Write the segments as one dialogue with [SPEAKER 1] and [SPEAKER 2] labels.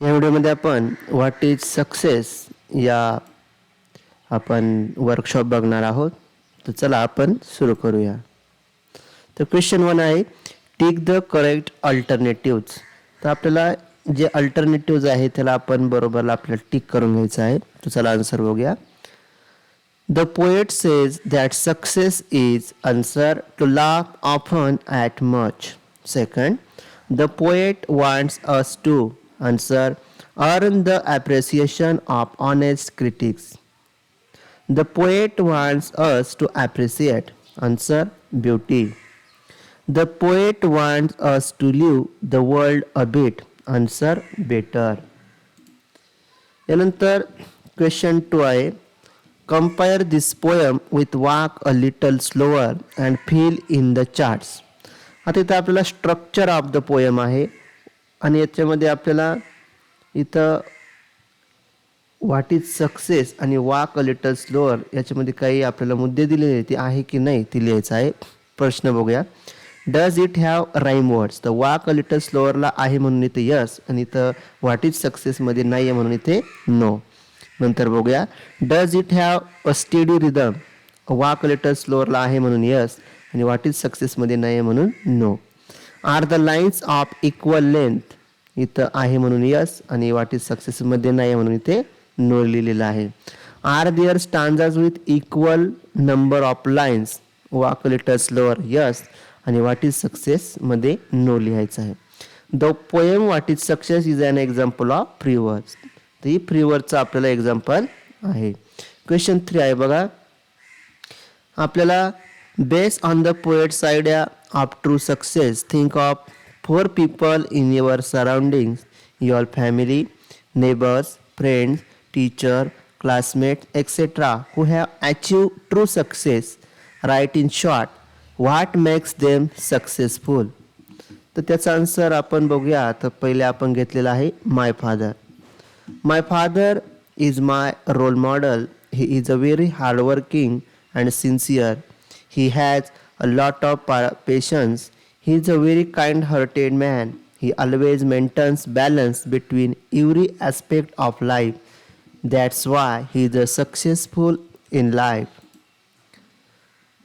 [SPEAKER 1] या व्हिडिओमध्ये आपण व्हॉट इज सक्सेस या आपण वर्कशॉप बघणार आहोत. तर चला आपण सुरू करूया. तर क्वेश्चन 1 आहे, टिक द करेक्ट अल्टरनेटिव्ज. तर आपल्याला जे अल्टरनेटिव्ज आहे त्याला आपण बरोबर आपल्याला टिक करून घ्यायचं आहे. तर चला आन्सर बघूया. The poet says that success is answer to laugh often at much. Second, the poet wants us to answer earn the appreciation of honest critics. The poet wants us to appreciate answer beauty. The poet wants us to live the world a bit answer better. यानंतर question 2 आहे, compare this poem with walk a little slower and fill in the charts. आता इथं आपल्याला structure of the poem आहे आणि याच्यामध्ये आपल्याला इथं व्हॉट इज सक्सेस आणि वॉक अ लिटल स्लोअर याच्यामध्ये काही आपल्याला मुद्दे दिलेले ते आहे की नाही ते लिहायचं आहे. प्रश्न बघूया. Does it have rhyme words. तर वॉक अ लिटल स्लोअरला आहे म्हणून इथे यस आणि इथं व्हॉट इज सक्सेसमध्ये नाही आहे म्हणून इथे नो. नंतर बघूया. Does it have a steady rhythm. Walk a little स्लोअरला आहे म्हणून यस आणि व्हॉट इज सक्सेसमध्ये नाही आहे म्हणून no. Are the lines of equal length. इथं आहे म्हणून यस आणि व्हॉट इज सक्सेसमध्ये नाही आहे म्हणून इथे नो लिहिलेलं आहे. Are there stanzas with equal number of lines. Walk a little slower yes आणि व्हॉट इज सक्सेसमध्ये नो लिहायचं आहे. The poem what is success is an example of free words. तर ही फ्री वर्डचं आपल्याला एक्झाम्पल आहे. क्वेश्चन 3 आहे बघा. आपल्याला based on the poets idea of true success think of 4 people in your surroundings, your family, neighbors, friends, teacher, classmates, etc. who have achieved true success. Write in short, what makes them successful. तर त्याचा answer आपण बघूया. तर पहिले आपण घेतलेला आहे माय father. My father is my role model. He is a very hardworking and sincere. He has a lot of patience. He is a very kind-hearted man. He always maintains balance between every aspect of life. That's why he is successful in life.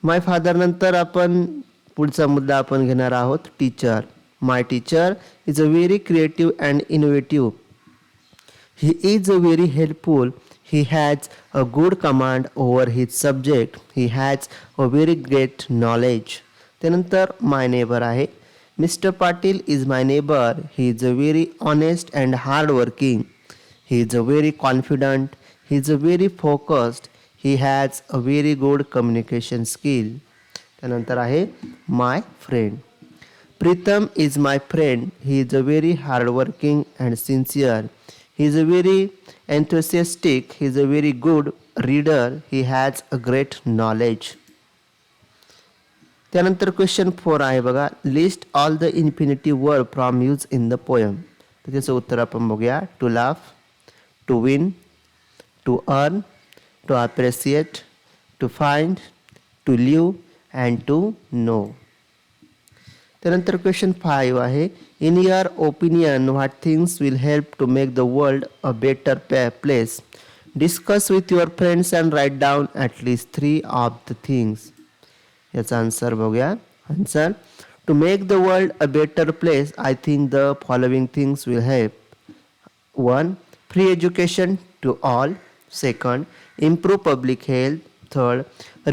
[SPEAKER 1] My father नंतर आपण पुढचा मुद्दा आपण घेणार आहोत teacher. My teacher is a very creative and innovative. He is very helpful. He has a good command over his subject. He has a very great knowledge. त्यानंतर my neighbour आहे. Mister Patil is my neighbour. He is a very honest and hard working. He is a very confident. He is a very focused. He has a very good communication skill. त्यानंतर आहे my friend. Pritam is my friend. He is a very hardworking and sincere. He is a very enthusiastic. He is a very good reader. He has a great knowledge. त्यानंतर question 4 आहे बघा. List all the infinitive verb from use in the poem. तर त्याचं उत्तर आपण बघूया. To laugh, to win, to earn, to appreciate, to find, to live and to know. त्यानंतर question 5 आहे. In your opinion what things will help to make the world a better place. Discuss with your friends and write down at least 3 of the things. याचा answer बघूया. Answer to make the world a better place I think the following things will help. 1. Free education to all. 2. Improve public health. 3.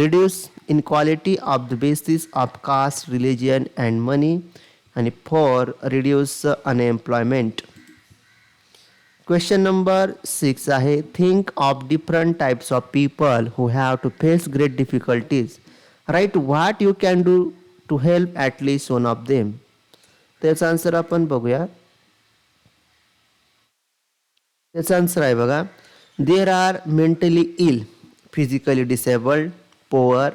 [SPEAKER 1] Reduce inequality of the basis of caste, religion and money. And 4. Reduce unemployment. Question number 6 आहे. Think of different types of people who have to face great difficulties. Write what you can do to help at least one of them. त्याचा answer आपण बघूया. त्याचा answer आहे बघा. There are mentally ill, physically disabled, poor,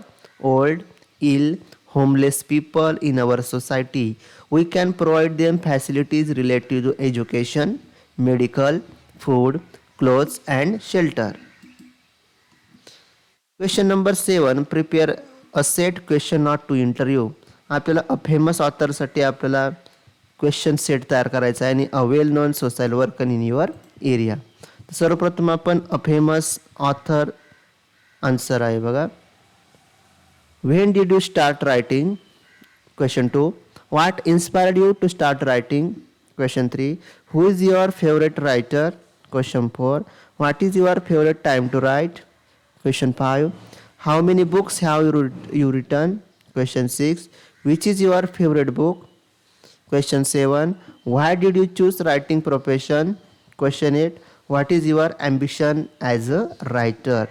[SPEAKER 1] old, ill, homeless people in our society. We can provide them facilities related to education, medical, food, clothes and shelter. Question number 7. Prepare a set question not to interview. आपल्याला a famous ऑथरसाठी आपल्याला question set तयार करायचा आहे आणि a well non social worker in your area. सर्वप्रथम आपण a famous author answer आहे बघा. When did you start writing? Question 2. What inspired you to start writing? Question 3. Who is your favorite writer? Question 4. What is your favorite time to write? Question 5. How many books have you written? Question 6. Which is your favorite book? Question 7. Why did you choose writing profession? Question 8. What is your ambition as a writer?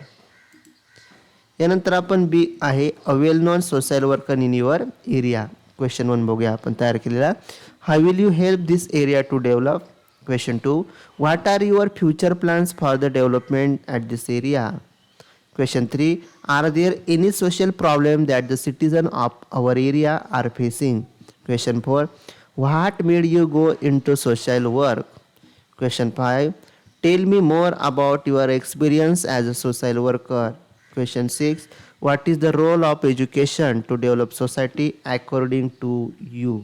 [SPEAKER 1] यानंतर आपण B आहे a well known social worker in your area. Question 1 बघूया आपण तयार केलेला. How will you help this area to develop? Question 2. What are your future plans for the development at this area? Question 3. Are there any social problem that the citizen of our area are facing? Question 4. What made you go into social work? Question 5. Tell me more about your experience as a social worker. Question 6. What is the role of education to develop society according to you?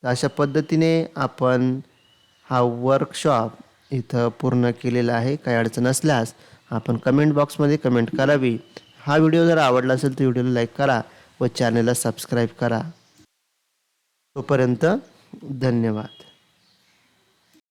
[SPEAKER 1] अशा पद्धतीने आपण हा workshop इथं पूर्ण केलेला आहे. काही अडचण असल्यास आपण कमेंट बॉक्समध्ये कमेंट करावी. हा व्हिडिओ जर आवडला असेल तर व्हिडिओला लाईक करा व चॅनलला सबस्क्राईब करा. तोपर्यंत धन्यवाद.